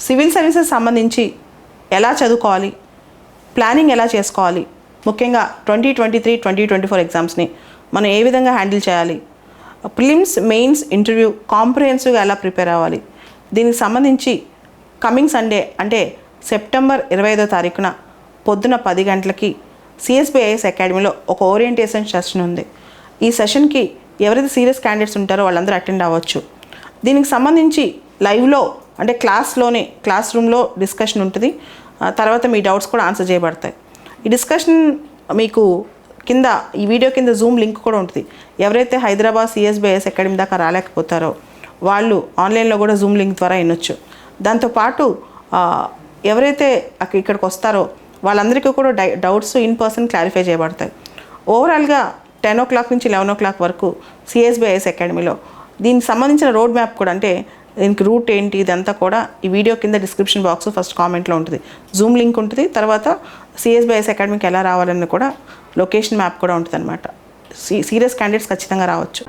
Civil services సంబంధించి ఎలా చదువుకోవాలి, ప్లానింగ్ ఎలా చేసుకోవాలి, ముఖ్యంగా 2023-2024 ఎగ్జామ్స్ని మనం ఏ విధంగా హ్యాండిల్ చేయాలి, ప్రిలిమ్స్ మెయిన్స్ ఇంటర్వ్యూ కాంప్రిహెన్సివ్గా ఎలా ప్రిపేర్ అవ్వాలి, దీనికి సంబంధించి కమింగ్ సండే అంటే సెప్టెంబర్ 25వ తారీఖున పొద్దున 10 గంటలకి సిఎస్బిఐఎస్ అకాడమీలో ఒక ఓరియంటేషన్ సెషన్ ఉంది. ఈ సెషన్కి ఎవరైతే సీరియస్ క్యాండిడేట్స్ ఉంటారో వాళ్ళందరూ అటెండ్ అవ్వచ్చు. దీనికి సంబంధించి లైవ్లో అంటే క్లాస్ రూమ్లో డిస్కషన్ ఉంటుంది. తర్వాత మీ డౌట్స్ కూడా ఆన్సర్ చేయబడతాయి. ఈ డిస్కషన్ మీకు కింద ఈ వీడియో కింద జూమ్ లింక్ కూడా ఉంటుంది. ఎవరైతే హైదరాబాద్ సిఎస్బిఐఎస్ అకాడమీ దాకా రాలేకపోతారో వాళ్ళు ఆన్లైన్లో కూడా జూమ్ లింక్ ద్వారా వినొచ్చు. దాంతోపాటు ఎవరైతే ఇక్కడికి వస్తారో వాళ్ళందరికీ కూడా డౌట్స్ ఇన్ పర్సన్ క్లారిఫై చేయబడతాయి. ఓవరాల్గా 10 o'clock నుంచి 11 o'clock వరకు సిఎస్బిఐఎస్ అకాడమీలో దీనికి సంబంధించిన రోడ్ మ్యాప్ కూడా అంటే దీనికి రూట్ ఏంటి ఇదంతా కూడా ఈ వీడియో కింద డిస్క్రిప్షన్ బాక్స్ ఫస్ట్ కామెంట్లో ఉంటుంది. జూమ్ లింక్ ఉంటుంది. తర్వాత సిఎస్బిఐఎస్ అకాడమీకి ఎలా రావాలని కూడా లొకేషన్ మ్యాప్ కూడా ఉంటుంది అనమాట. సీరియస్ క్యాండిడేట్స్ ఖచ్చితంగా రావచ్చు.